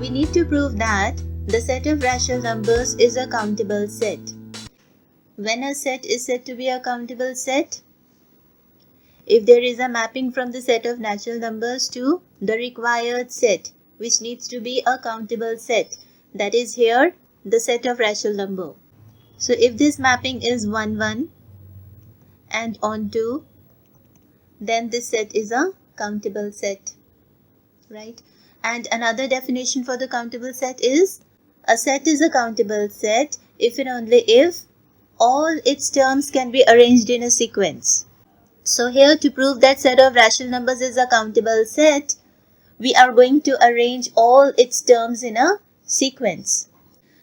we need to prove that the set of rational numbers is a countable set. When a set is said to be a countable set? If there is a mapping from the set of natural numbers to the required set, which needs to be a countable set, that is here the set of rational number. So if this mapping is 1, 1 and on 2, then this set is a countable set, right? And another definition for the countable set is, a set is a countable set if and only if all its terms can be arranged in a sequence. So here, to prove that set of rational numbers is a countable set, we are going to arrange all its terms in a sequence.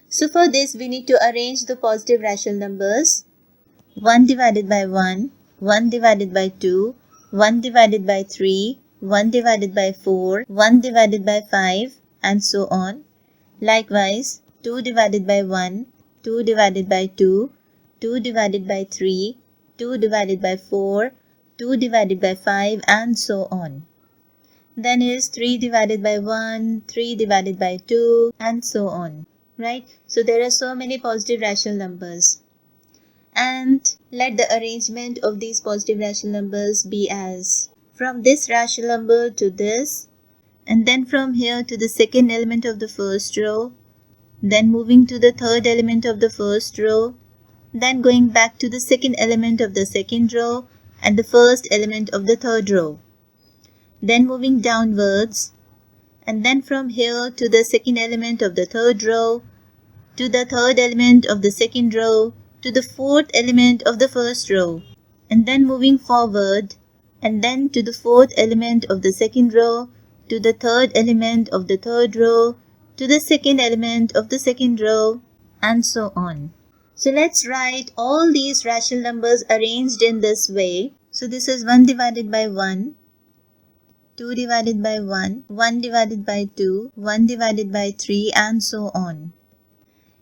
So for this, we need to arrange the positive rational numbers 1 divided by 1, 1 divided by 2, 1 divided by 3, 1 divided by 4, 1 divided by 5, and so on. Likewise, 2 divided by 1, 2 divided by 2, 2 divided by 3, 2 divided by 4, 2 divided by 5, and so on. Then is 3 divided by 1, 3 divided by 2, and so on. Right? So there are so many positive rational numbers. And let the arrangement of these positive rational numbers be as, from this rational number to this, and then from here to the second element of the first row, then moving to the third element of the first row, then going back to the second element of the second row and the first element of the third row, then moving downwards, and then from here to the second element of the third row, to the third element of the second row, to the fourth element of the first row, and then moving forward, and then to the fourth element of the second row, to the third element of the third row, to the second element of the second row, and so on. So let's write all these rational numbers arranged in this way. So this is 1 divided by 1, 2 divided by 1, 1 divided by 2, 1 divided by 3, and so on.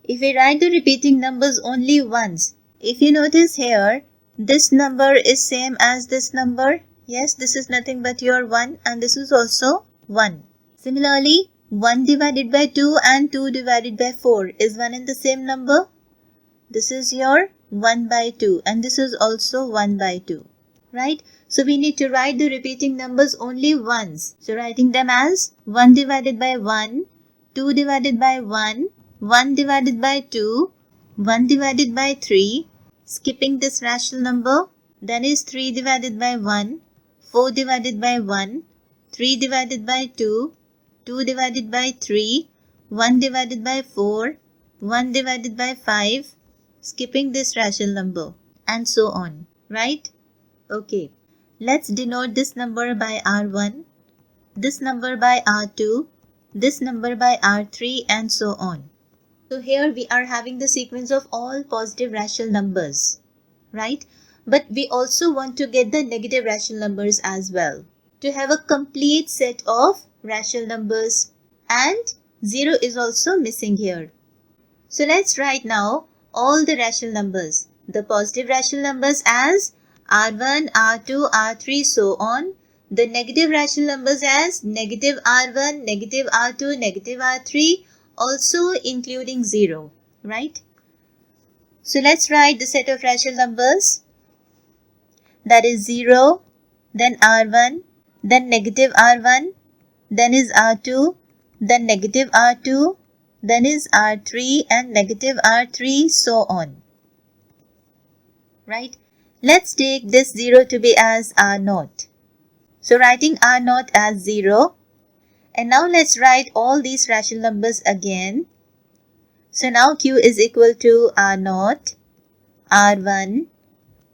If we write the repeating numbers only once, if you notice here, this number is same as this number. Yes, this is nothing but your 1, and this is also 1. Similarly, 1 divided by 2 and 2 divided by 4 is one and the same number. This is your 1 by 2, and this is also 1 by 2. Right? So we need to write the repeating numbers only once. So writing them as 1 divided by 1, 2 divided by 1, 1 divided by 2, 1 divided by 3, skipping this rational number, then is 3 divided by 1, 4 divided by 1, 3 divided by 2, 2 divided by 3, 1 divided by 4, 1 divided by 5, skipping this rational number, and so on. Right? Okay. Let's denote this number by R1, this number by R2, this number by R3, and so on. So here we are having the sequence of all positive rational numbers, right? But we also want to get the negative rational numbers as well, to have a complete set of rational numbers, and 0 is also missing here. So let's write now all the rational numbers, the positive rational numbers as R1, R2, R3, so on. The negative rational numbers as negative R1, negative R2, negative R3, also including 0, right? So let's write the set of rational numbers, that is 0, then R1, then negative R1, then is R2, then negative R2, then is R3 and negative R3, so on. Right? Let's take this 0 to be as R0. So writing R0 as 0. And now let's write all these rational numbers again. So now Q is equal to R0, R1,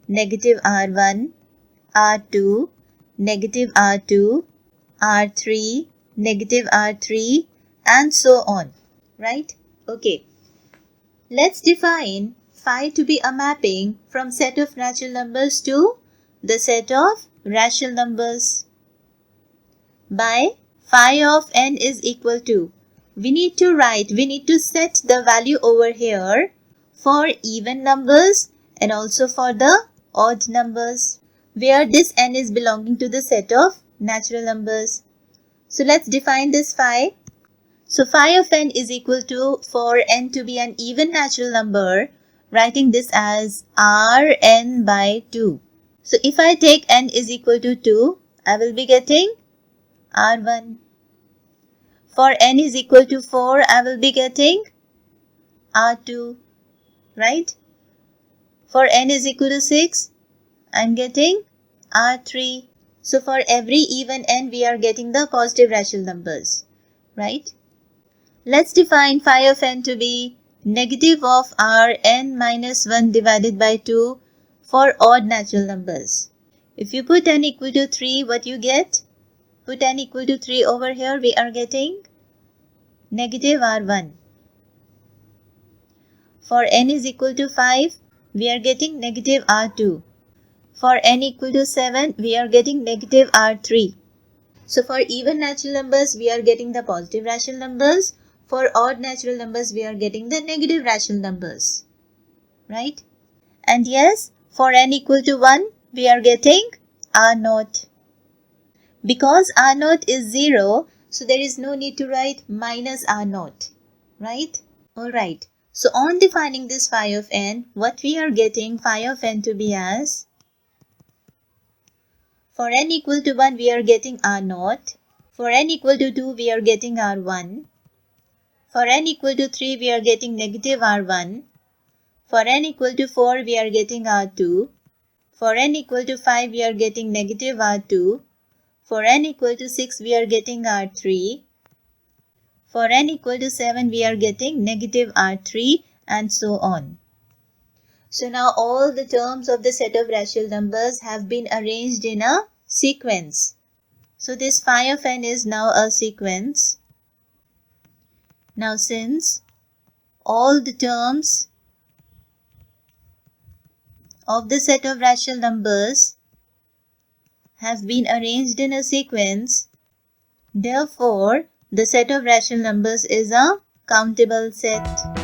negative R1, R2, negative R2, R3, negative R3, and so on. Right? Okay. Let's define phi to be a mapping from set of natural numbers to the set of rational numbers by phi of n is equal to, we need to set the value over here for even numbers and also for the odd numbers, where this n is belonging to the set of natural numbers. So let's define this phi. So phi of n is equal to, for n to be an even natural number, writing this as Rn by 2. So if I take n is equal to 2, I will be getting R1. For n is equal to 4, I will be getting R2, right? For n is equal to 6, I am getting R3. So for every even n, we are getting the positive rational numbers, right? Let's define phi of n to be negative of Rn minus 1 divided by 2 for odd natural numbers. If you put n equal to 3, what you get? Put n equal to 3 over here, we are getting negative R1. For n is equal to 5, we are getting negative R2. For n equal to 7, we are getting negative R3. So for even natural numbers, we are getting the positive rational numbers. For odd natural numbers, we are getting the negative rational numbers, right? And yes, for n equal to 1, we are getting R0. Because R0 is 0, so there is no need to write minus R0, right? Alright, so on defining this phi of n, what we are getting phi of n to be as, for n equal to 1, we are getting R0. For n equal to 2, we are getting R1. For n equal to 3, we are getting negative R1. For n equal to 4, we are getting R2. For n equal to 5, we are getting negative R2. For n equal to 6, we are getting R3. For n equal to 7, we are getting negative R3, and so on. So now all the terms of the set of rational numbers have been arranged in a sequence. So this phi of n is now a sequence. Now since all the terms of the set of rational numbers have been arranged in a sequence, therefore the set of rational numbers is a countable set.